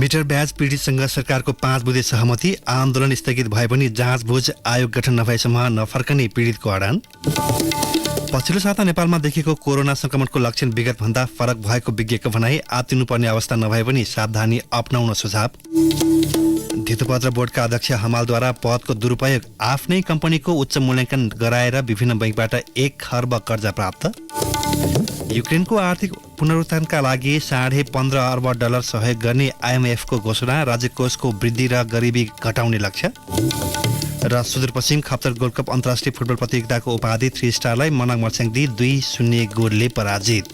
Metre ब्याज पीडितसँग सरकारको 5 बुँदे सहमति, आन्दोलन स्थगित भए पनि जाँचबुझ आयोग गठन नभएसम्म नफर्कने पीडितको अडान। पछिल्लो साता नेपालमा देखिएको कोरोना संक्रमणको लक्षण विगतभन्दा फरक भएको विज्ञको भनाई, आत्तिनुपर्ने अवस्था नभए पनि सावधानी अपनाउन सुझाव। धितोपत्र बोर्डका अध्यक्ष हमालद्वारा पदको दुरुपयोग, आफ्नै कम्पनीको उच्च मूल्याङ्कन गराएर विभिन्न बैंकबाट 1 खर्ब कर्जा प्राप्त। युक्रेनको आर्थिक पुनरुत्थानका लागि $15.5 अर्ब सहयोग गर्ने आइएमएफको घोषणा, राज्यकोषको वृद्धि र गरिबी घटाउने लक्ष्य। र सुदूरपश्चिम खप्तर गोल्डकप अन्तर्राष्ट्रिय फुटबल प्रतियोगिताको उपाधि 3 स्टारलाई मनाङ मर्स्याङदी 2-0 गोलले पराजित।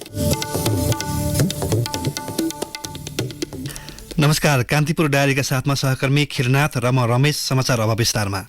नमस्कार, कान्तिपुर डायरीका साथमा सहकर्मी खिरनाथ र म रमेश। समाचार अब विस्तारमा।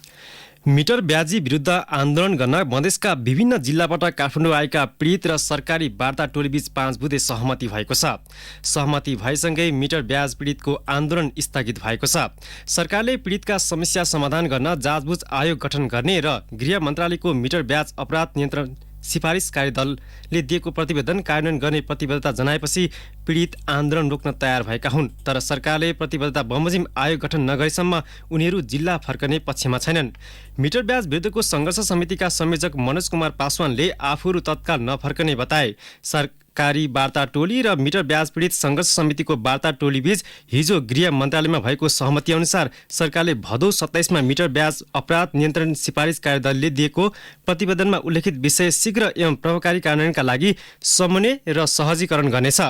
मिटर ब्याजी विरुद्ध आन्दोलन गर्न मधेसका विभिन्न जिल्लाबाट काठमाडौँ आएका पीडित र सरकारी वार्ता टोलीबीच 5 बुँदे सहमति भएको छ। सहमति भएसँगै मिटर ब्याज पीडितको आन्दोलन स्थगित भएको छ। सरकारले पीडितका समस्या समाधान गर्न जाँचबुझ आयोग गठन गर्ने र गृह मन्त्रालयको मिटर ब्याज अपराध नियन्त्रण सिफारिस कार्यदलले दिएको प्रतिवेदन कार्यान्वयन गर्ने प्रतिबद्धता जनाएपछि पीडित आन्दोलन रोक्न तयार भएका हुन्। तर सरकारले प्रतिबद्धता बमोजिम आयोग गठन नगरेसम्म उनीहरू जिल्ला फर्कने पक्षमा छैनन्। मिटर ब्याज विरुद्धको सङ्घर्ष समितिका संयोजक मनोज कुमार पासवानले आफूहरू तत्काल नफर्कने बताए। सरकारी वार्ता टोली र मिटर ब्याज पीडित सङ्घर्ष समितिको वार्ता टोलीबीच हिजो गृह मन्त्रालयमा भएको सहमति अनुसार सरकारले भदौ 27 मा मिटर ब्याज अपराध नियन्त्रण सिफारिस कार्यदलले दिएको प्रतिवेदनमा उल्लेखित विषय शीघ्र एवं प्रभावकारी कार्यान्वयनका लागि समन्वय र सहजीकरण गर्नेछ।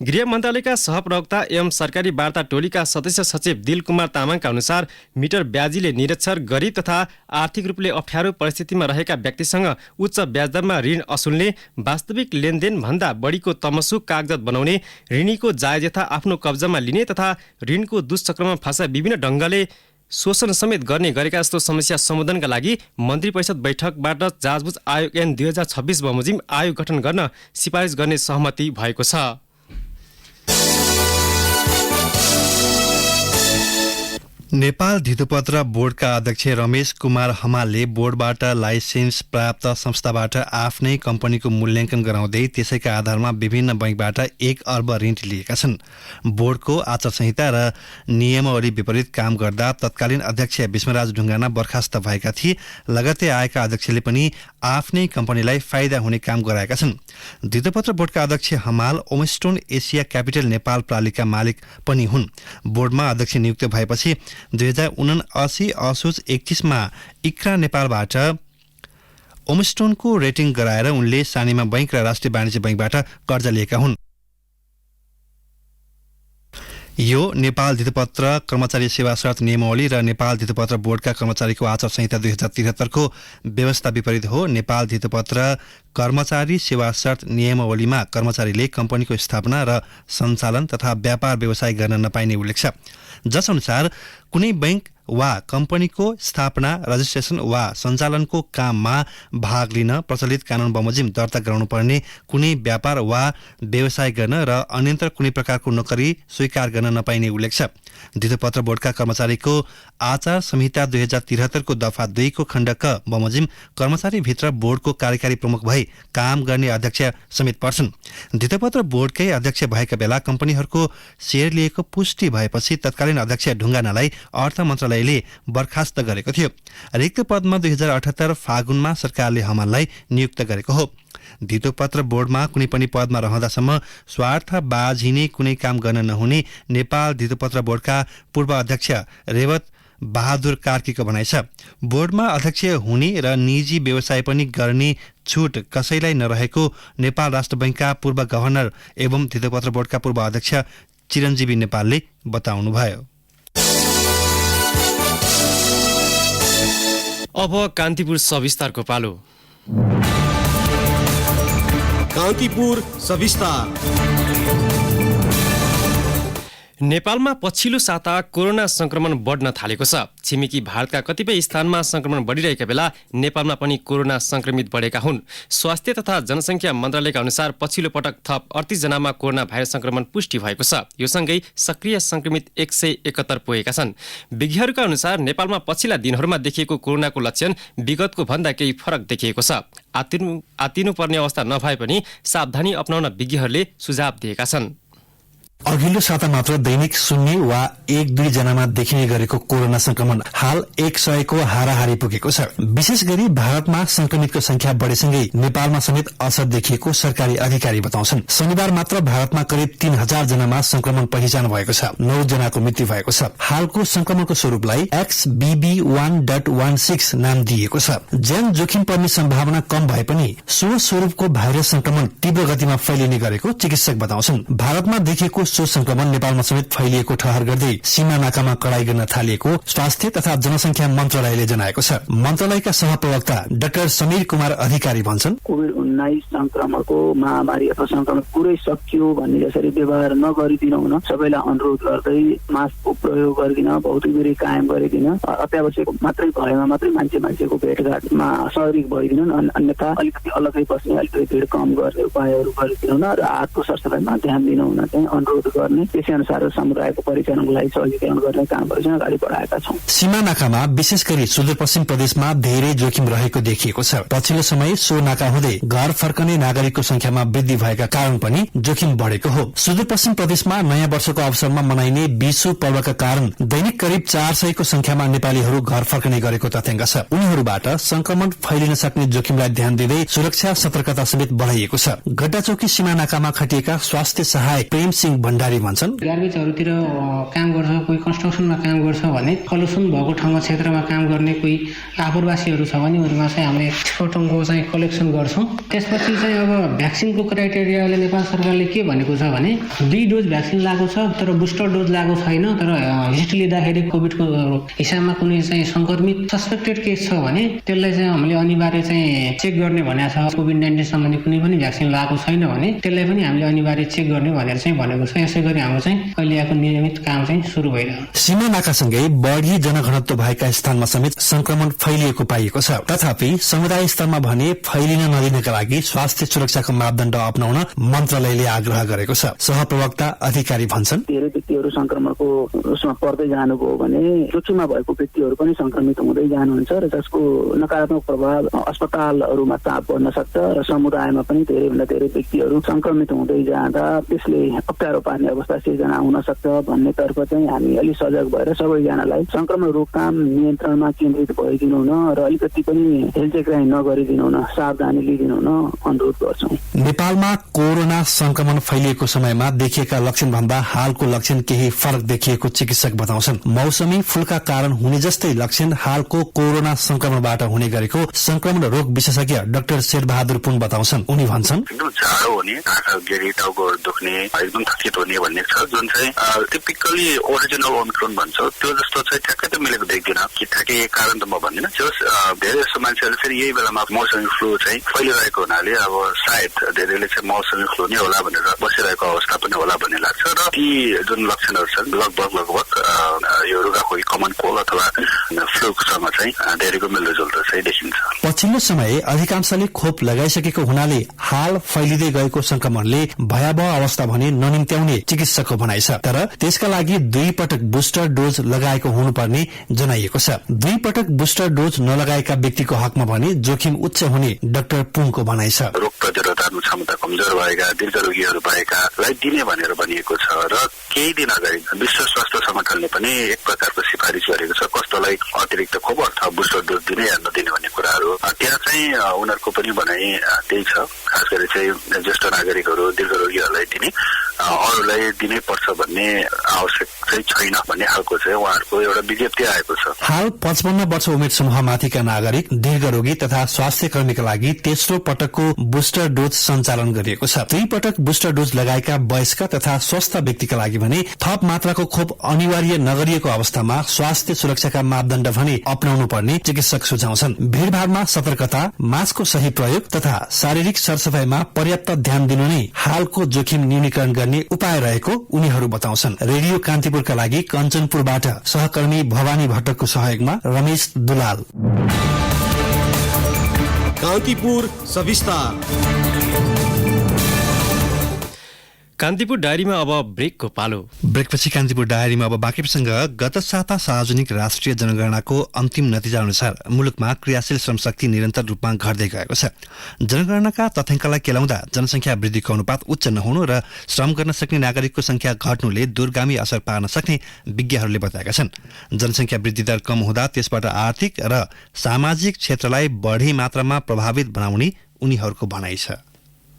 गृह मन्त्रालयका सहप्रवक्ता एवं सरकारी वार्ता टोलीका सदस्य सचिव दिल कुमार तामाङका अनुसार मिटर ब्याजीले निरक्षर, गरिब तथा आर्थिक रूपले अप्ठ्यारो परिस्थितिमा रहेका व्यक्तिसँग उच्च ब्याजदरमा ऋण असुल्ने, वास्तविक लेनदेन भन्दा बढीको तमसुक कागजात बनाउने, ऋणीको जायज यथा आफ्नो कब्जामा लिने तथा ऋणको दुष्चक्रमा फँसा विभिन्न ढङ्गले शोषण समेत गर्ने गरेका जस्तो समस्या सम्बोधनका लागि मन्त्री परिषद बैठकबाट जाँचबुझ आयोग ऐन 2026 बमोजिम आयोग गठन गर्न सिफारिस गर्ने सहमति भएको छ। नेपाल धितोपत्र बोर्डका अध्यक्ष रमेश कुमार हमालले बोर्डबाट लाइसेन्स प्राप्त संस्थाबाट आफ्नै कम्पनीको मूल्याङ्कन गराउँदै त्यसैका आधारमा विभिन्न बैंकबाट 1 अर्ब ऋण लिएका छन्। बोर्डको आचार संहिता र नियमावली विपरीत काम गर्दा तत्कालीन अध्यक्ष विष्णुराज ढुङ्गाना बर्खास्त भएका थिए। लगत्तै आएका अध्यक्षले पनि आफ्नै कम्पनीलाई फाइदा हुने काम गराएका छन्। धितोपत्र बोर्डका अध्यक्ष हमाल ओमस्टोन एसिया क्यापिटल नेपाल प्रालिका मालिक पनि हुन्। बोर्डमा अध्यक्ष नियुक्त भएपछि 2079 असोज 31 मा इक्रा नेपालबाट ओमस्टोनको रेटिङ गराएर उनले सानीमा बैंक र राष्ट्रिय वाणिज्य बैंकबाट कर्जा लिएका हुन्। यो नेपाल धितोपत्र कर्मचारी सेवा शर्त नियमावली र नेपाल धितोपत्र बोर्डका कर्मचारीको आचार संहिता 2073 को व्यवस्था विपरीत हो। नेपाल धितोपत्र कर्मचारी सेवा शर्त नियमावलीमा कर्मचारीले कम्पनीको स्थापना र सञ्चालन तथा व्यापार व्यवसाय गर्न नपाइने उल्लेख छ, जसअनुसार कुनै बैंक वा कम्पनीको स्थापना, रजिस्ट्रेसन वा सञ्चालनको काममा भाग लिन प्रचलित कानून बमोजिम दर्ता गराउनुपर्ने, कुनै व्यापार वा व्यवसाय गर्न र अन्यन्त्र कुनै प्रकारको नोकरी स्वीकार गर्न नपाइने उल्लेख छ। धितोपत्र बोर्डका कर्मचारीको आचार संहिता 2073 को दफा 2 को खण्ड क बमोजिम कर्मचारीभित्र बोर्डको कार्यकारी प्रमुख भई काम गर्ने अध्यक्ष समेत पर्छन्। धितोपत्र बोर्डकै अध्यक्ष भएका बेला कम्पनीहरूको सेयर लिएको पुष्टि भएपछि तत्कालीन अध्यक्ष ढुङ्गानालाई अर्थ मन्त्रालयले बर्खास्त गरेको थियो। रिक्त पदमा 2078 फागुनमा सरकारले हमाललाई नियुक्त गरेको हो। धितोपत्र बोर्डमा कुनै पनि पदमा रहँदासम्म स्वार्थबाझी कुनै काम गर्न नहुने नेपाल धितोपत्र बोर्डका पूर्व अध्यक्ष रेवत बहादुर कार्कीको भनाइ छ। बोर्डमा अध्यक्ष हुने र निजी व्यवसाय पनि गर्ने छुट कसैलाई नरहेको नेपाल राष्ट्र बैंकका पूर्व गभर्नर एवं धितोपत्र बोर्डका पूर्व अध्यक्ष चिरञ्जीवी नेपालले बताउनुभयो। अब कान्तिपुर सविस्तारको पालो। कान्तिपुर सविस्तार। नेपालमा पछिल्लो साता कोरोना संक्रमण बढ्न थालेको छ। छिमेकी भारतका कतिपय स्थानमा संक्रमण बढिरहेका बेला नेपालमा पनि कोरोना संक्रमित बढेका हुन्। स्वास्थ्य तथा जनसङ्ख्या मन्त्रालयका अनुसार पछिल्लो पटक थप 38 जनामा कोरोना भाइरस संक्रमण पुष्टि भएको छ। यो सँगै सक्रिय संक्रमित 171 पुगेका छन्। विज्ञहरूका अनुसार नेपालमा पछिल्ला दिनहरूमा देखिएको कोरोनाको लक्षण विगतको भन्दा केही फरक देखिएको छ। आत्तिनुपर्ने अवस्था नभए पनि सावधानी अपनाउन विज्ञहरूले सुझाव दिएका छन्। अघिल्लो साता मात्र दैनिक 0 वा 1-2 जनामा देखिने गरेको कोरोना संक्रमण हाल 100 को हाराहारी पुगेको छ। विशेष गरी भारतमा संक्रमितको संख्या बढेसँगै नेपालमा समेत असर देखिएको सरकारी अधिकारी बताउँछन्। शनिबार मात्र भारतमा करिब 3000 जनामा संक्रमण पहिचान भएको छ। 9 जनाको मृत्यु भएको छ। हालको संक्रमणको स्वरूपलाई XBB1.16 नाम दिइएको छ। ज्यान जोखिम पर्ने सम्भावना कम भए पनि सो स्वरूपको भाइरस संक्रमण तीव्र गतिमा फैलिने गरेको चिकित्सक बताउँछन्। भारतमा देखिएको सो संक्रमण नेपालमा समेत फैलिएको ठहर गर्दै सीमा नाकामा कडाई गर्न थालिएको स्वास्थ्य तथा जनसंख्या मन्त्रालयले जनाएको छ। मन्त्रालयका सहप्रवक्ता डाक्टर समीर कुमार अधिकारी भन्छन्, कोभिड-19 संक्रमणको महामारी अथवा संक्रमण पुरै सकियो भन्ने जसरी व्यवहार नगरिदिन हुन सबैलाई अनुरोध गर्दै मास्कको प्रयोग गरिदिन, भौतिक दूरी कायम गरिदिन, अत्यावश्यक मात्रै भएमा मात्रै मान्छेको भेटघाटमा सहभागी भइदिनु, अन्यथा अलिकति अलगै बस्ने, अलिकति भिड कम गर्ने उपायहरू गरिदिनु र हातको सरसफाइमा ध्यान दिनु हुन चाहिँ अनुरोध गर्ने। त्यसै अनुसार समुदायको परिचालनको लागि सहजीकरण गर्ने कामहरू चाहिँ अगाडि बढाएका छौं। सीमा नाकामा विशेष गरी सुदूरपश्चिम प्रदेशमा धेरै जोखिम रहेको देखिएको छ। पछिल्लो समय सो नाका हुँदै घर फर्कने नागरिकको संख्यामा वृद्धि भएका कारण पनि जोखिम बढेको हो। सुदूरपश्चिम प्रदेशमा नयाँ वर्षको अवसरमा मनाइने विशु पर्वका कारण दैनिक करिब 400 को संख्यामा नेपालीहरू घर फर्कने गरेको तथ्याङ्क छ। उनीहरूबाट संक्रमण फैलिन सक्ने जोखिमलाई ध्यान दिँदै सुरक्षा सतर्कता समेत बढ़ाइएको छ। गड्डाचौकी सीमा नाकामा खटिएका स्वास्थ्य सहायक प्रेम सिंह भण्डारी भन्छन्, गार्बेजहरूतिर काम गर्छ, कोही कन्स्ट्रक्सनमा काम गर्छ भने पल्युसन भएको ठाउँमा क्षेत्रमा काम गर्ने कोही आप्रवासीहरू छ भने उनीहरूमा चाहिँ हामीले एक्सपर्टको चाहिँ कलेक्सन गर्छौँ। त्यसपछि चाहिँ अब भ्याक्सिनको क्राइटेरियाले नेपाल सरकारले के भनेको छ भने 2 डोज भ्याक्सिन लागेको छ तर बुस्टर डोज लागेको छैन, तर हिस्ट्री लिँदाखेरि कोभिडको हिसाबमा कुनै चाहिँ संक्रमित सस्पेक्टेड केस छ भने त्यसलाई चाहिँ हामीले अनिवार्य चाहिँ चेक गर्ने भनेको छ। कोभिड-19 सम्बन्धी कुनै पनि भ्याक्सिन लागेको छैन भने त्यसलाई पनि हामीले अनिवार्य चेक गर्ने भनेर चाहिँ भनेको छ। यसै गरी हाम्रो चाहिँ अहिलेको नियमित काम चाहिँ सुरु भइरहेको छ। सीमा नाकासँगै बढ़ी जनघनत्व भएका स्थानमा समेत संक्रमण फैलिएको पाइएको छ। तथापि समुदाय स्तरमा भने फैलिन नदिनका लागि स्वास्थ्य सुरक्षाको मापदण्ड अपनाउन मन्त्रालयले आग्रह गरेको छ। सहप्रवक्ता अधिकारी भन्छन्, धेरै व्यक्तिहरू संक्रमणको उसमा पर्दै जानुभयो भने जोखिममा भएको व्यक्तिहरू पनि संक्रमित हुँदै जानुहुन्छ र जसको नकारात्मक प्रभाव अस्पतालहरूमा चाप पर्न सक्छ र समुदायमा पनि धेरैभन्दा धेरै व्यक्तिहरू संक्रमित हुँदै जाँदा त्यसले अप्ठ्यारो पार्ने अवस्था सिर्जना हुन सक्छ भन्नेतर्फ चाहिँ हामी अलि सजग भएर सबैजनालाई संक्रमण रोकथाम नियन्त्रणमा केन्द्रित भइदिनु हुन र अलिकति पनि हेलचेक्राइ नगरिदिनु हुन, सावधानी लिइदिनु हुन अनुरोध गर्छौं। नेपालमा कोरोना संक्रमण फैलिएको समयमा देखिएका लक्षण भन्दा हालको लक्षण केही फरक देखिएको चिकित्सक बताउँछन्। मौसमी फ्लूका कारण हुने जस्तै लक्षण हालको कोरोना संक्रमणबाट हुने गरेको संक्रमण रोग विशेषज्ञ डाक्टर शेरबहादुर पुन बताउँछन्। उनी भन्छन्, एकदम जाडो हुने, आँखा गेरी, टाउकोहरू दुख्ने, एकदम थकित हुने भन्ने छ, जुन चाहिँ टिपिकली ओरिजिनल ओमिक्रोन भन्छ त्यो जस्तो चाहिँ ठ्याक्कै त मिलेको देख्दिन। कि ठ्याक्कै यही कारण त म भन्दिनँ। धेरै जस्तो मान्छेहरूले फेरि यही बेलामा मौसमी फ्लू चाहिँ फैलिरहेको हुनाले अब सायद धेरैले चाहिँ मौसमी फ्लू नै होला भनेर बसिरहेको अवस्था पनि होला भन्ने लाग्छ। र ती जुन लक्षणहरू छन् लगभग यो रुगाखोकी कमन कोल्ड अथवा फ्लूसँग चाहिँ धेरैको मिल्दोजुल्दो चाहिँ देखिन्छ। पछिल्लो समय अधिकांशले खोप लगाइसकेको हुनाले हाल फैलिँदै गएको संक्रमणले भयावह अवस्था भने ननिम्त्याउने चिकित्सकको भनाइ छ। तर त्यसका लागि 2 पटक बुस्टर डोज लगाएको हुनुपर्ने जनाइएको छ। 2 पटक बुस्टर डोज नलगाएका व्यक्तिको हकमा भने जोखिम उच्च हुने डाक्टर पुङको भनाइ छ। रोग प्रतिरोधक क्षमता कमजोर भएका दीर्घरोगीहरू भएकालाई दिने भनेर भनिएको छ र केही दिन अगाडि विश्व स्वास्थ्य संगठनले पनि एक प्रकारको सिफारिस गरेको छ कस्तोलाई अतिरिक्त खोप अथवा बुस्टर डोज दिने या नदिने भन्ने कुराहरू। त्यहाँ चाहिँ उनीहरूको पनि भनाइ त्यही छ, खास गरी चाहिँ ज्येष्ठ नागरिकहरू दीर्घरोगीहरूलाई दिने, अरूलाई दिनै पर्छ भन्ने आवश्यक चाहिँ छैन भन्ने खालको चाहिँ उहाँहरूको एउटा विज्ञप्ति आएको छ। हाल 55 वर्ष उमेर समूहमाथिका नागरिक, दीर्घरोगी तथा स्वास्थ्य कर्मीका लागि तेस्रो पटकको बुस्टर डोज सञ्चालन गरिएको छ। 2 पटक बुस्टर डोज लगाएका वयस्क तथा स्वस्थ व्यक्तिका लागि भने थप मात्राको खोप अनिवार्य नगरिएको अवस्थामा स्वास्थ्य सुरक्षाका मापदण्ड भने अपनाउनु पर्ने चिकित्सक सुझाउँछन्। भीड़भाड़मा सतर्कता, मास्कको सही प्रयोग तथा शारीरिक सरसफाइमा पर्याप्त ध्यान दिनु नै हालको जोखिम न्यूनीकरण गर्ने उपाय रहेको उनीहरू बताउँछन्। रेडियो कान्तिपुरका लागि कञ्चनपुरबाट सहकर्मी भवानी भट्टको सहयोगमा रमेश दुलाल। कान्तिपुर सविस्तार। कान्तिपुर डायरीमा अब ब्रेकको पालो। ब्रेकपछि कान्तिपुर डायरीमा अब बाँकी प्रसङ्ग। गत साता सार्वजनिक राष्ट्रिय जनगणनाको अन्तिम नतिजा अनुसार मुलुकमा क्रियाशील श्रमशक्ति निरन्तर रूपमा घट्दै गएको छ। जनगणनाका तथ्याङ्कलाई केलाउँदा जनसङ्ख्या वृद्धिको अनुपात उच्च नहुनु र श्रम गर्न सक्ने नागरिकको संख्या घट्नुले दूरगामी असर पार्न सक्ने विज्ञहरूले बताएका छन्। जनसङ्ख्या वृद्धि दर कम हुँदा त्यसबाट आर्थिक र सामाजिक क्षेत्रलाई बढी मात्रामा प्रभावित बनाउने उनीहरूको भनाइ छ।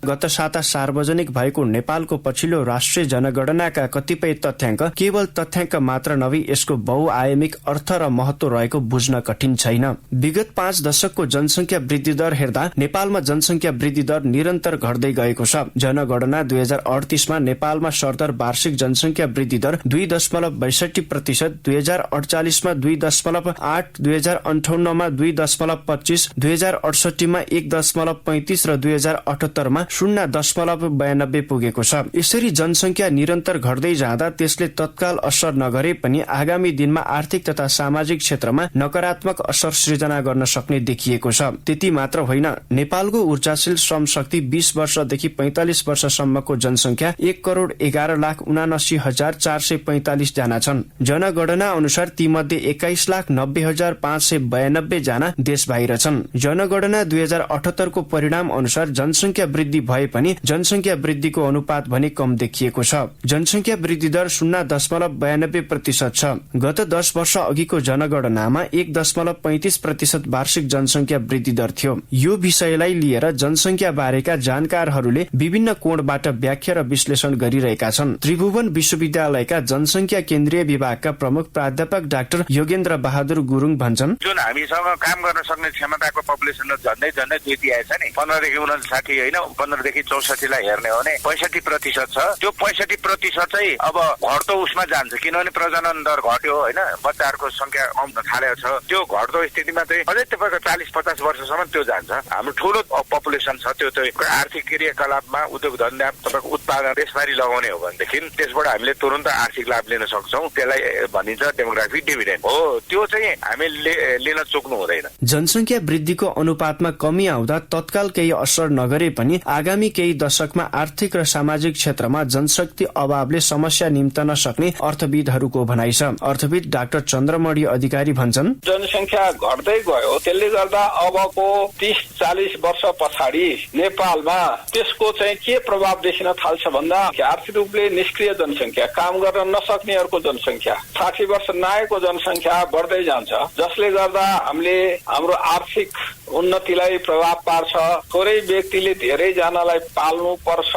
गत साता सार्वजनिक भएको नेपालको पछिल्लो राष्ट्रिय जनगणनाका कतिपय तथ्याङ्क केवल तथ्याङ्क मात्र नभई यसको बहुआयामिक अर्थ र महत्व रहेको बुझ्न कठिन छैन। विगत 5 दशकको जनसङ्ख्या वृद्धि दर हेर्दा नेपालमा जनसङ्ख्या वृद्धि दर निरन्तर घट्दै गएको छ। जनगणना 2038 मा नेपालमा सरदर वार्षिक जनसङ्ख्या वृद्धि दर 2.62%, 2048 मा 2.8, 2058 मा 2.25, 2068 मा 1.35 र 2078 मा 0.92 पुगेको छ। यसरी जनसङ्ख्या निरन्तर घट्दै जाँदा त्यसले तत्काल असर नगरे पनि आगामी दिनमा आर्थिक तथा सामाजिक क्षेत्रमा नकारात्मक असर सृजना गर्न सक्ने देखिएको छ। त्यति मात्र होइन, नेपालको ऊर्जाशील श्रम शक्ति 20 वर्षदेखि 45 वर्षसम्मको जनसङ्ख्या 1,11,79,445 जना छन्। जनगणना अनुसार तीमध्ये 21,90,592 जना देश बाहिर छन्। जनगणना 2078 को परिणाम अनुसार जनसङ्ख्या वृद्धि भए पनि जनसङ्ख्या वृद्धिको अनुपात भने कम देखिएको छ। जनसङ्ख्या वृद्धि दर 0.92% छ। गत 10 वर्ष अघिको जनगणनामा 1.35% वार्षिक जनसङ्ख्या वृद्धि दर थियो। यो विषयलाई लिएर जनसङ्ख्या बारेका जानकारहरूले विभिन्न कोणबाट व्याख्या र विश्लेषण गरिरहेका छन्। त्रिभुवन विश्वविद्यालयका जनसङ्ख्या केन्द्रीय विभागका प्रमुख प्राध्यापक डाक्टर योगेन्द्र बहादुर गुरुङ भन्छन्, जुन हामीसँग काम गर्न सक्ने क्षमताको पपुलेसन झन्डै 20 आएछ नि, 15 देखि 59 होइन, 15 देखि 64 लाई हेर्ने हो भने 65% छ। त्यो 65% चाहिँ अब घट्दो उसमा जान्छ, किनभने प्रजनन दर घट्यो होइन, बच्चाहरूको संख्या कम थालेको छ। त्यो घट्दो स्थितिमा चाहिँ अझै तपाईँको 40-50 वर्षसम्म त्यो जान्छ। हाम्रो ठुलो पपुलेसन छ, त्यो चाहिँ आर्थिक क्रियाकलापमा उद्योग धन्दा तपाईँको उत्पादन त्यसरी लगाउने हो भनेदेखि त्यसबाट हामीले तुरन्त आर्थिक लाभ लिन सक्छौँ। त्यसलाई भनिन्छ डेमोग्राफिक डिभिडेन्ड हो। त्यो चाहिँ हामीले लिन चुक्नु हुँदैन। जनसङ्ख्या वृद्धिको अनुपातमा कमी आउँदा तत्काल केही असर नगरे पनि आगामी केही दशकमा आर्थिक र सामाजिक क्षेत्रमा जनशक्ति अभावले समस्या निम्तन सक्ने अर्थविदहरूको भनाइ छ। अर्थविद डाक्टर चन्द्रमणि अधिकारी भन्छन्, जनसङ्ख्या घट्दै गयो, त्यसले गर्दा अबको 30-40 वर्ष पछाडि नेपालमा त्यसको चाहिँ के प्रभाव देखिन थाल्छ भन्दा आर्थिक रूपले निष्क्रिय जनसङ्ख्या, काम गर्न नसक्नेहरूको जनसङ्ख्या, 60 वर्ष नआएको जनसङ्ख्या बढ्दै जान्छ, जसले गर्दा हामीले हाम्रो आर्थिक उन्नतिलाई प्रभाव पार्छ। थोरै व्यक्तिले धेरै जनालाई पाल्नु पर्छ,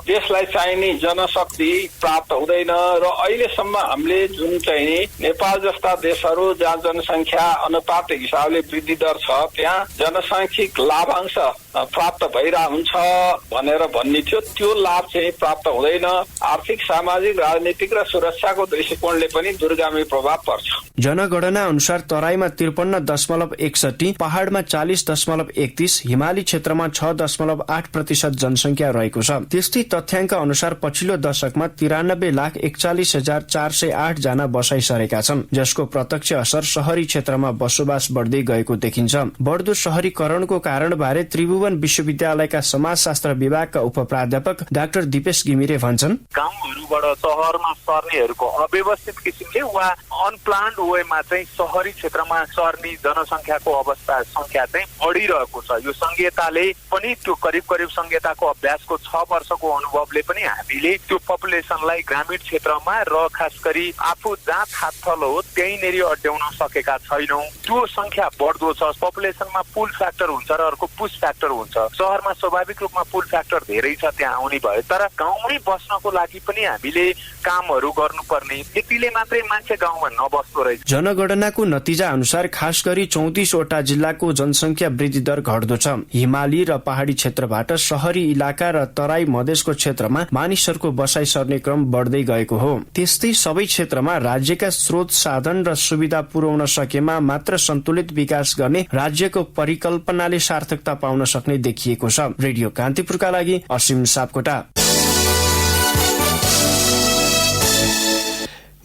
देशलाई चाहिने जनशक्ति प्राप्त हुँदैन। र अहिलेसम्म हामीले जुन चाहिँ नेपाल जस्ता देशहरू जहाँ जनसङ्ख्या अनुपातिक हिसाबले वृद्धि दर छ, त्यहाँ जनसाङ्ख्यिक लाभांश प्राप्त भइरह हुन्छ भनेर भन्ने थियो, त्यो लाभ चाहिँ प्राप्त हुँदैन। आर्थिक, सामाजिक, राजनीतिक र सुरक्षाको दृष्टिकोणले पनि दूरगामी प्रभाव पर्छ। जनगणना अनुसार तराईमा 53.61, पहाड़मा 40.31, हिमाली क्षेत्रमा 6.8% जनसङ्ख्या रहेको छ। त्यस्तै तथ्याङ्क अनुसार पछिल्लो दशकमा 93,41,408 जना बसाइ सरेका छन्, जसको प्रत्यक्ष असर शहरी क्षेत्रमा बसोबास बढ्दै गएको देखिन्छ। बढ्दो शहरीकरणको कारणबारे त्रिभुवन विश्वविद्यालयका समाजशास्त्र विभागका उपप्राध्यापक डाक्टर दिपेश घिमिरे भन्छन्, गाउँहरूबाट शहरमा सर्नेहरूको अव्यवस्थित किसिमले वा अनप्लान्ड वेमा चाहिँ शहरी क्षेत्रमा सर्ने जनसङ्ख्याको अवस्था संख्या चाहिँ बढिरहेको छ। यो संघीयताले पनि त्यो करिब संघीयताको अभ्यासको 6 वर्षको अनुभवले पनि हामीले त्यो पपुलेसनलाई ग्रामीण क्षेत्रमा र खास गरी आफू जहाँ थाकथल हो त्यहीँनेरि अड्याउन सकेका छैनौँ। त्यो संख्या बढ्दो छ। पपुलेसनमा पुल फ्याक्टर हुन्छ र अर्को पुश फ्याक्टर हुन्छ। शहरमा स्वाभाविक रूपमा पुल फ्याक्टर धेरै छ त्यहाँ आउने भयो, तर गाउँमै बस्नको लागि पनि हामीले कामहरू गर्नुपर्ने, त्यतिले मात्रै मान्छे गाउँमा नबस्दो रहेछ। जनगणनाको नतिजा अनुसार खास गरी 34 वटा जिल्लाको जनसङ्ख्या वृद्धि दर घट्दो छ। हिमाली र पहाडी क्षेत्रबाट शहरी इलाका र तराई मधेसको क्षेत्रमा मानिसहरूको बसाइ सर्ने क्रम बढ्दै गएको हो। त्यस्तै सबै क्षेत्रमा राज्यका स्रोत, साधन र सुविधा पुर्याउन सकेमा मात्र सन्तुलित विकास गर्ने राज्यको परिकल्पनाले सार्थकता पाउन सक्ने देखिएको छ। रेडियो कान्तिपुरका लागि असीम सापकोटा।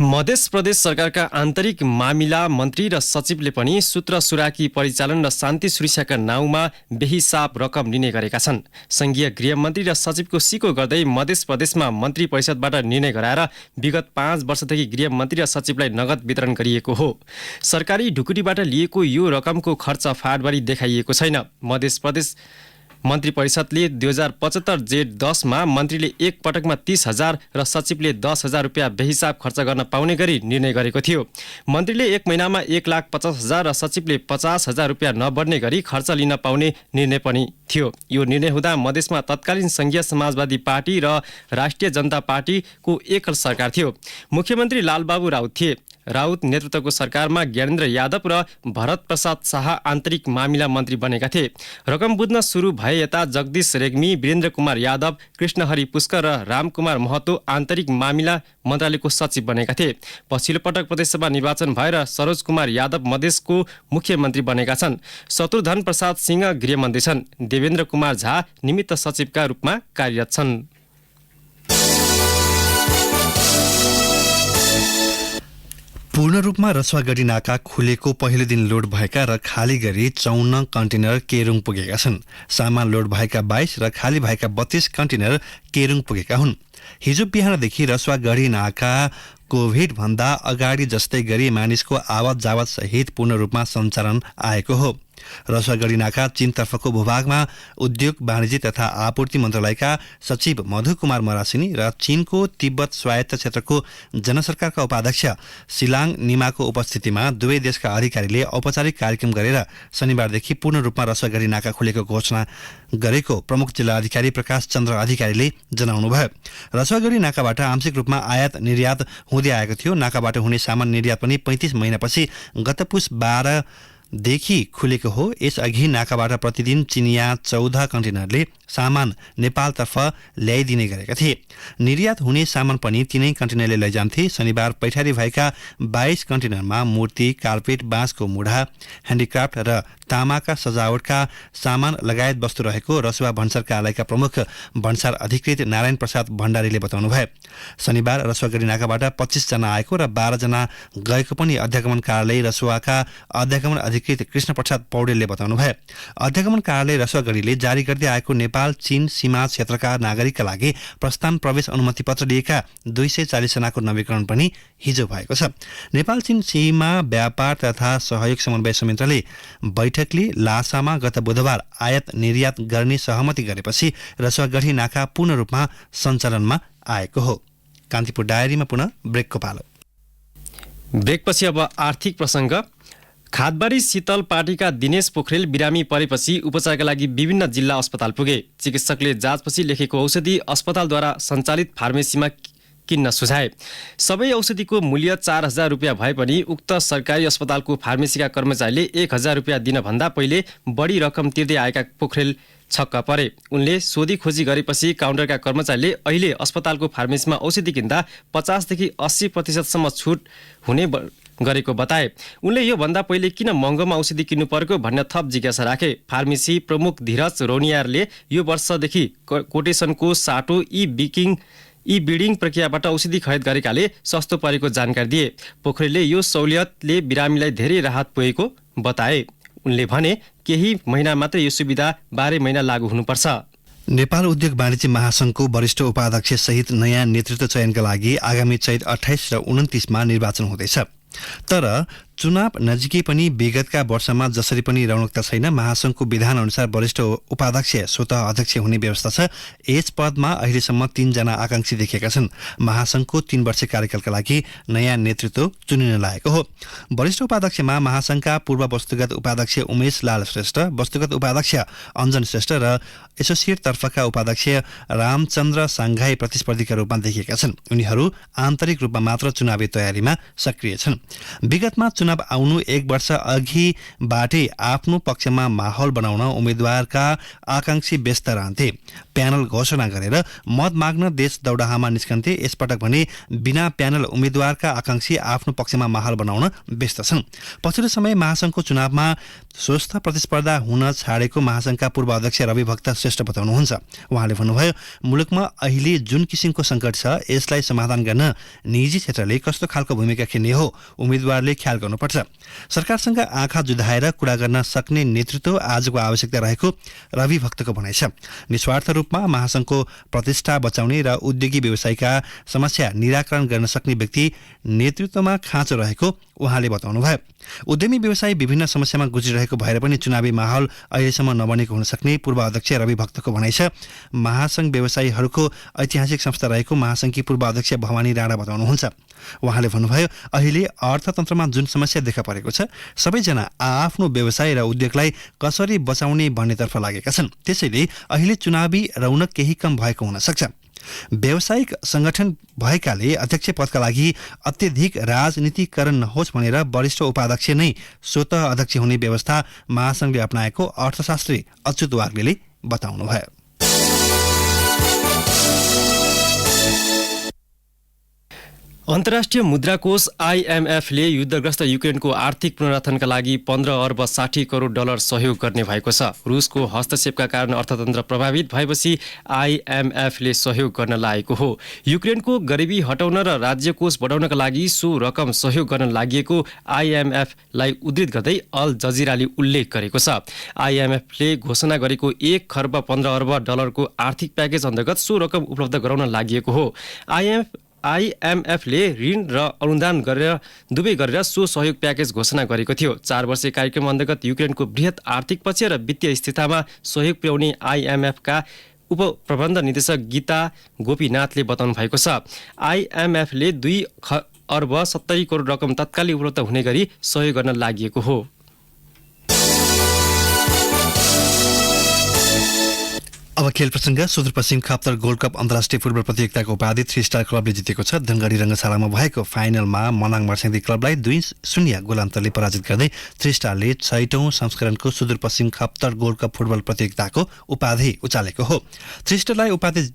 मध्य प्रदेश सरकारका आन्तरिक मामिला मन्त्री र सचिवले पनि सूत्र सुराकी परिचालन र शान्ति सुरक्षाका नाउँमा बेहिसाब रकम लिने गरेका छन्। संघीय गृहमन्त्री र सचिवको सिको गर्दै मध्य प्रदेशमा मन्त्री परिषदबाट निर्णय गराएर विगत 5 वर्षदेखि गृहमन्त्री र सचिवलाई नगद वितरण गरिएको हो। सरकारी ढुकुटीबाट लिएको यो रकमको खर्च फाँटबढी देखाइएको छैन। मध्य प्रदेश मन्त्री परिषदले 2075 जेठ 10 मा मन्त्रीले एक पटकमा 30,000 र सचिवले 10,000 रुपियाँ बेहिसाब खर्च गर्न पाउने गरी निर्णय गरेको थियो। मन्त्रीले एक महिनामा 1,50,000 र सचिवले 50,000 रुपियाँ नबढ्ने गरी खर्च लिन पाउने निर्णय पनि थियो। यो निर्णय हुँदा मधेसमा तत्कालीन संघीय समाजवादी पार्टी र राष्ट्रिय जनता पार्टीको एकल सरकार थियो। मुख्यमन्त्री लालबाबु राउत थिए। राउत नेतृत्वको सरकारमा ज्ञानेन्द्र यादव र भरत प्रसाद शाह आन्तरिक मामिला मन्त्री बनेका थिए। रकम बुझ्न सुरु भए यता जगदीश रेग्मी, वीरेन्द्र कुमार यादव, कृष्णहरि पुष्कर र रामकुमार महतो आन्तरिक मामिला मन्त्रालयको सचिव बनेका थिए। पछिल्लो पटक प्रदेशसभा निर्वाचन भएर सरोज कुमार यादव मधेसको मुख्यमन्त्री बनेका छन्। शत्रुघ्न प्रसाद सिंह गृहमन्त्री छन्। देवेन्द्र कुमार झा निमित्त सचिवका रूपमा कार्यरत छन्। पूर्ण रूपमा रसुवागढी नाका खुलेको पहिलो दिन लोड भएका र खाली गरी 54 कन्टेनर केरुङ पुगेका छन्। सामान लोड भएका 22 र खाली भएका 32 कन्टेनर केरुङ पुगेका हुन्। हिजो बिहानदेखि रसुवागढी नाका कोभिड भन्दा अगाडि जस्तै गरी मानिसको आवत जावत सहित पूर्ण रूपमा सञ्चालन आएको हो। रसुवागढी नाका चीनतर्फको भूभागमा उद्योग वाणिज्य तथा आपूर्ति मन्त्रालयका सचिव मधु कुमार मरासिनी र चीनको तिब्बत स्वायत्त क्षेत्रको जनसरकारका उपाध्यक्ष सिलाङ निमाको उपस्थितिमा दुवै देशका अधिकारीले औपचारिक कार्यक्रम गरेर शनिबारदेखि पूर्ण रूपमा रसुवागढी नाका खुलेको घोषणा गरेको प्रमुख जिल्ला अधिकारी प्रकाश चन्द्र अधिकारीले जनाउनुभयो। रसुवागढी नाकाबाट आंशिक रूपमा आयात निर्यात हुँदै आएको थियो। नाकाबाट हुने सामान निर्यात पनि 35 महिनापछि गत पुस 12 देखि खुलेको हो। यसअघि नाकाबाट प्रतिदिन चिनिया 14 कन्टेनरले सामान नेपालतर्फ ल्याइदिने गरेका थिए। निर्यात हुने सामान पनि तिनै कन्टेनरले लैजान्थे। शनिबार पैठारी भएका 22 कन्टेनरमा मूर्ति, कार्पेट, बाँसको मुढा, ह्यान्डिक्राफ्ट र तामाका सजावटका सामान लगायत वस्तु रहेको रसुवा भन्सार कार्यालयका प्रमुख भन्सार अधिकृत नारायण प्रसाद भण्डारीले बताउनुभयो। शनिबार रसुवागढी नाकाबाट 25 जना आएको र 12 जना गएको पनि अध्यागमन कार्यालय रसुवाका अध्यागमन अधिकृत कृष्ण प्रसाद पौडेलले बताउनुभयो। अध्यागमन कार्यालय रसुवागढीले जारी गर्दै आएको नेपाल चीन सीमा क्षेत्रका नागरिकका लागि प्रस्थान प्रवेश अनुमति पत्र लिएका 240 जनाको नवीकरण पनि हिजो भएको छ। नेपाल चीन सीमा व्यापार तथा सहयोग समन्वय संयन्त्रले बैठकले लासामा गत बुधबार आयात निर्यात गर्ने सहमति गरेपछि रसुवागढी नाका पूर्ण रूपमा सञ्चालनमा आएको हो। कान्तिपुर डायरीमा पुनः ब्रेकको पालो। ब्रेकपछि अब आर्थिक प्रसङ्ग। खादबारी शीतल पार्टीका दिनेश पोखरेल बिरामी परेपछि उपचारका लागि विभिन्न जिल्ला अस्पताल पुगे। चिकित्सकले जाँचपछि लेखेको औषधि अस्पतालद्वारा सञ्चालित फार्मेसीमा किन्न सुझाए। सबै औषधिको मूल्य 4,000 रुपियाँ भए पनि उक्त सरकारी अस्पतालको फार्मेसीका कर्मचारीले 1,000 रुपियाँ दिनभन्दा पहिले बढी रकम तिर्दै आएका पोखरेल छक्क परे। उनले सोधी खोजी गरेपछि काउन्टरका कर्मचारीले अहिले अस्पतालको फार्मेसीमा औषधि किन्दा 50 देखि 80% छुट हुने गरेको बताए। उनले यो भन्दा पहिले किन महँगोमा औषधि किन्नु परेको भन्ने थप जिज्ञासा राखे। फार्मेसी प्रमुख धीरज रौनियारले यो वर्षदेखि कोटेसनको साटो ई बिडिङ प्रक्रियाबाट औषधि खरिद गरेकाले सस्तो परेको जानकारी दिए। पोखरेलले यो सहुलियतले बिरामीलाई धेरै राहत पुगेको बताए। उनले भने केही महिना मात्रै यो सुविधा 12 महिना लागू हुनुपर्छ। नेपाल उद्योग वाणिज्य महासंघको वरिष्ठ उपाध्यक्ष सहित नयाँ नेतृत्व चयनका लागि आगामी चैत 28 र 29 मा निर्वाचन हुँदैछ। तर चुनाव नजिकै पनि विगतका वर्षमा जसरी पनि रौनकता छैन। महासंघको विधान अनुसार वरिष्ठ उपाध्यक्ष स्वतः अध्यक्ष हुने व्यवस्था छ। यस पदमा अहिलेसम्म 3 जना आकांक्षी देखिएका छन्। महासंघको 3 वर्ष कार्यकालका लागि नयाँ नेतृत्व चुनिन लागेको हो। वरिष्ठ उपाध्यक्षमा महासंघका पूर्व वस्तुगत उपाध्यक्ष उमेश लाल श्रेष्ठ, वस्तुगत उपाध्यक्ष अञ्जन श्रेष्ठ र एसोसिएट तर्फका उपाध्यक्ष रामचन्द्र साङ्घाई प्रतिस्पर्धीका रूपमा देखिएका छन्। उनीहरू आन्तरिक रूपमा मात्र चुनावी तयारीमा सक्रिय छन्। विगतमा चुनाव आउनु 1 वर्ष अघिबाटै आफ्नो पक्षमा माहौल बनाउन उम्मेद्वारका आकांक्षी व्यस्त रहन्थे। प्यानल घोषणा गरेर मत माग्न देश दौडाहामा निस्कन्थे। यसपटक भने बिना प्यानल उम्मेद्वारका आकांक्षी आफ्नो पक्षमा माहौल बनाउन व्यस्त छन्। पछिल्लो समय महासंघको चुनावमा स्वस्थ प्रतिस्पर्धा हुन छाडेको महासङ्घका पूर्व अध्यक्ष रवि भक्त श्रेष्ठ बताउनुहुन्छ। उहाँले भन्नुभयो, मुलुकमा अहिले जुन किसिमको सङ्कट छ यसलाई समाधान गर्न निजी क्षेत्रले कस्तो खालको भूमिका खेल्ने हो उम्मेदवारले ख्याल गर्नुपर्छ। सरकारसँग आँखा जुधाएर कुरा गर्न सक्ने नेतृत्व आजको आवश्यकता रहेको रवि भक्तको भनाइ छ। निस्वार्थ रूपमा महासङ्घको प्रतिष्ठा बचाउने र उद्योगी व्यवसायका समस्या निराकरण गर्न सक्ने व्यक्ति नेतृत्वमा खाँचो रहेको उहाँले बताउनुभयो। उद्यमी व्यवसाय विभिन्न समस्यामा गुज्रिरहेको भएर पनि चुनावी माहौल अहिलेसम्म नबनेको हुन सक्ने पूर्व अध्यक्ष रवि भक्तको भनाइ छ। महासङ्घ व्यवसायीहरूको ऐतिहासिक संस्था रहेको महासङ्घकी पूर्व अध्यक्ष भवानी राणा बताउनुहुन्छ। उहाँले भन्नुभयो, अहिले अर्थतन्त्रमा जुन समस्या देखा परेको छ सबैजना आआफ्नो व्यवसाय र उद्योगलाई कसरी बचाउने भन्नेतर्फ लागेका छन्। त्यसैले अहिले चुनावी रौनक केही कम भएको हुन सक्छ। व्यावसायिक संगठन भएकाले अध्यक्ष पदका लागि अत्यधिक राजनीतिकरण नहोस् भनेर वरिष्ठ उपाध्यक्ष नै स्वतः अध्यक्ष हुने व्यवस्था महासङ्घले अपनाएको अर्थशास्त्री अच्युत वाग्लेले बताउनुभयो। अन्तर्राष्ट्रिय मुद्रा कोष IMFले युद्धग्रस्त युक्रेनको आर्थिक पुनर्गठनका लागि 15 अर्ब 60 करोड डलर सहयोग गर्ने भएको छ। रुसको हस्तक्षेपका कारण अर्थतन्त्र प्रभावित भएपछि IMFले सहयोग गर्न लागेको हो। युक्रेनको गरिबी हटाउन र राज्य कोष बढाउनका लागि सो रकम सहयोग गर्न लागि IMFलाई उद्धृत गर्दै अल जजिराले उल्लेख गरेको छ। IMFले घोषणा गरेको 1 खर्ब 15 अर्ब डलरको आर्थिक प्याकेज अन्तर्गत सो रकम उपलब्ध गराउन लागि हो। IMFले ऋण र अनुदान दुवै गरेर सो सहयोग प्याकेज घोषणा गरेको थियो। 4 वर्षीय कार्यक्रम अन्तर्गत युक्रेनको बृहत आर्थिक पक्ष र वित्तीय स्थिरतामा सहयोग पुर्याउने IMFका उप प्रबन्ध निर्देशक गीता गोपीनाथले बताउनु भएको छ। IMFले 2 अर्ब 70 करोड रकम तत्कालै उपलब्ध हुने गरी सहयोग गर्न लागि हो। अब खेल प्रसङ्ग। सुदूरपश्चिम खप्तर गोल्ड कप अन्तर्राष्ट्रिय फुटबल प्रतियोगिताको उपाधि 3 स्टार क्लबले जितेको छ। धनगढी रङ्गशालामा भएको फाइनलमा मनाङ मर्स्याङ्दी क्लबलाई 2-0 गोल अन्तरले पराजित गर्दै 3 स्टारले 6औं संस्करणको Sudurpashchim Khaptad gold cup football प्रतियोगिताको उपाधि उचालेको हो। 3 स्टारलाई उपाधि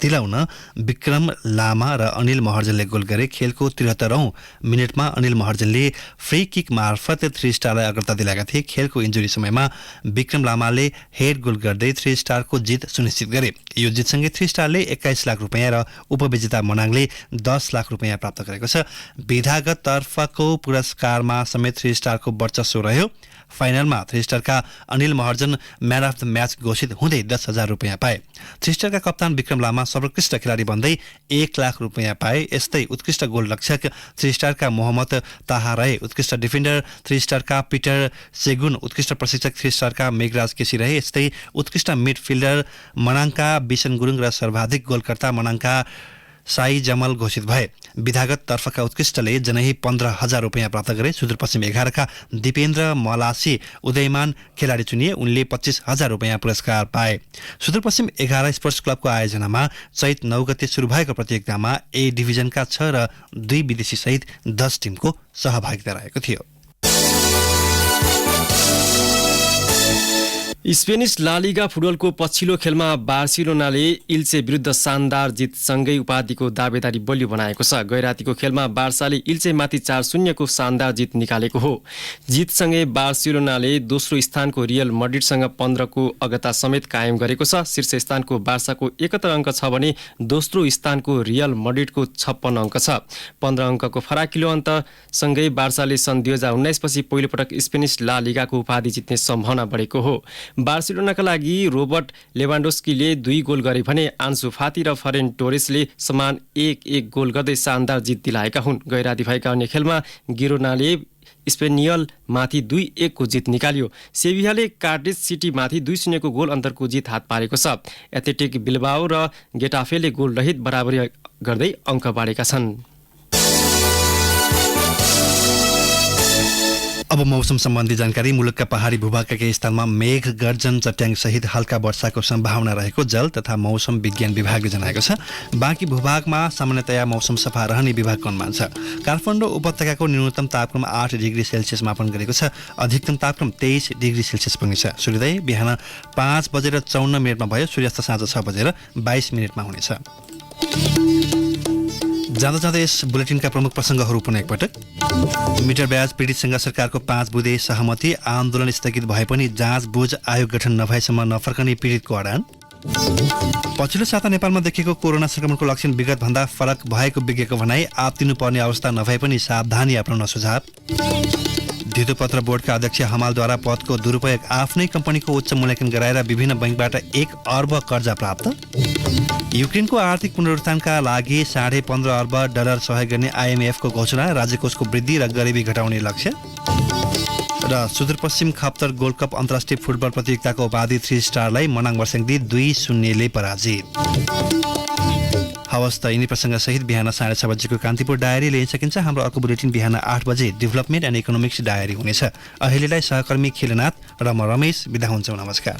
दिलाउन विक्रम लामा र अनिल महर्जनले गोल गरे। खेलको 73औं मिनेटमा अनिल महर्जनले फ्री किक मार्फत 3 स्टारलाई अग्रता दिलाएका थिए। खेलको इन्जुरी समयमा विक्रम लामाले हेड गोल गर्दै 3 स्टारको जित सुनिश्चित गरे। यो जितसँगै 3 स्टारले 21 लाख रुपियाँ र उपविजेता मनाङले 10 लाख रुपियाँ प्राप्त गरेको छ। विधागत तर्फको पुरस्कारमा समेत 3 स्टारको वर्चस्व रह्यो। फाइनलमा 3 स्टारका Anil Maharjan man of the match घोषित हुँदै 10,000 रुपियाँ पाए। 3 स्टारका कप्तान विक्रम लामा सर्वोत्कृष्ट खेलाडी बन्दै 1 लाख रुपियाँ पाए। यस्तै उत्कृष्ट गोल रक्षक 3 स्टारका मोहम्मद ताहा रहे। उत्कृष्ट डिफेन्डर 3 स्टारका पिटर सेगुन, उत्कृष्ट प्रशिक्षक 3 स्टारका मेघराज केसी रहे। यस्तै उत्कृष्ट मिडफिल्डर मनाङका बिसन गुरुङ र सर्वाधिक गोलकर्ता मनाङका साई जमल घोषित भए। विधागत तर्फका उत्कृष्टले जनै 15,000 रुपियाँ प्राप्त गरे। सुदूरपश्चिम 11का दिपेन्द्र मलासी उदयमान खेलाडी चुनिए। उनले 25,000 रुपियाँ पुरस्कार पाए। सुदूरपश्चिम 11 स्पोर्ट्स क्लबको आयोजनामा चैत 9 गते सुरु भएको प्रतियोगितामा ए डिभिजनका 6 र 2 विदेशी सहित 10 टिमको सहभागिता रहेको थियो। स्पेनिस ला लिगा फुटबलको पछिल्लो खेलमा बार्सिलोनाले इल्चे विरुद्ध शानदार जितसँगै उपाधिको दावेदारी बलियो बनाएको छ। गैरातीको खेलमा बार्साले इल्चेमाथि 4-0 को शानदार जित निकालेको हो। जितसँगै बार्सिलोनाले दोस्रो स्थानको रियल मड्रिडसँग 15 को अग्रता समेत कायम गरेको छ। शीर्ष स्थानको बार्साको 71 अङ्क छ भने दोस्रो स्थानको रियल मड्रिडको 56 अङ्क छ। 15 अङ्कको फराकिलो अन्तसँगै बार्साले सन् 2019 पछि पहिलोपटक स्पेनिस ला लिगाको उपाधि जित्ने सम्भावना बढेको हो। बार्सिलोनाका लागि रोबर्ट लेभान्डोस्कीले 2 गोल गरे भने आन्सु फाती र फरेन टोरेसले समान 1-1 गोल गर्दै शानदार जित दिलाएका हुन्। गैराती भएका अन्य खेलमा गिरोनाले स्पेनियल माथि 2-1 को जित निकाल्यो। सेभियाले कार्डिफ सिटी माथि 2-0 को गोल अन्तरको जित हात पारेको छ। एथलेटिक बिल्बाओ र गेटाफेले गोल रहित बराबरी गर्दै अङ्क बाँडेका छन्। अब मौसम सम्बन्धी जानकारी। मुलुकका पहाडी भूभागका केही स्थानमा मेघ गर्जन चट्याङ सहित हल्का वर्षाको सम्भावना रहेको जल तथा मौसम विज्ञान विभागले जनाएको छ। बाँकी भूभागमा सामान्यतया मौसम सफा रहने विभागको अनुमान छ। काठमाडौँ उपत्यकाको न्यूनतम तापक्रम 8 डिग्री सेल्सियस मापन गरेको छ। अधिकतम तापक्रम 23 डिग्री सेल्सियस पुग्नेछ। सूर्योदय बिहान 5:54 भयो। सूर्यास्त साँझ 6:22 हुनेछ। जाँदा जाँदै यस बुलेटिनका प्रमुख प्रसङ्गहरू पुनः एकपटक। मिटर ब्याज पीडितसँग सरकारको 5 बुँदे सहमति, आन्दोलन स्थगित भए पनि जाँच बुझ आयोग गठन नभएसम्म नफर्कने पीडितको अडान। पछिल्लो साता नेपालमा देखिएको कोरोना संक्रमणको लक्षण विगतभन्दा फरक भएको विज्ञको भनाई, आत्तिनुपर्ने अवस्था नभए पनि सावधानी अपनाउन सुझाव। धितोपत्र बोर्डका अध्यक्ष हमालद्वारा पदको दुरुपयोग, आफ्नै कम्पनीको उच्च मूल्याङ्कन गराएर विभिन्न बैंकबाट 1 अर्ब कर्जा प्राप्त। युक्रेनको आर्थिक पुनरुत्थानका लागि $15.5 अर्ब सहयोग गर्ने आइएमएफको घोषणा, राज्यकोषको वृद्धि र गरिबी घटाउने लक्ष्य। र सुदूरपश्चिम खप्तर गोल्ड कप अन्तर्राष्ट्रिय फुटबल प्रतियोगिताको उपाधि 3 स्टारलाई मनाङ वर्सेङदी 2-0 पराजित। हवस् त यिनी प्रसङ्गसहित बिहान 6:30 बजेको कान्तिपुर डायरी लिन सकिन्छ। हाम्रो अर्को बुलेटिन बिहान 8 बजे डेभलपमेन्ट एन्ड इकोनोमिक्स डायरी हुनेछ। अहिलेलाई सहकर्मी खिलनाथ र म रमेश बिदा हुन्छौँ। नमस्कार।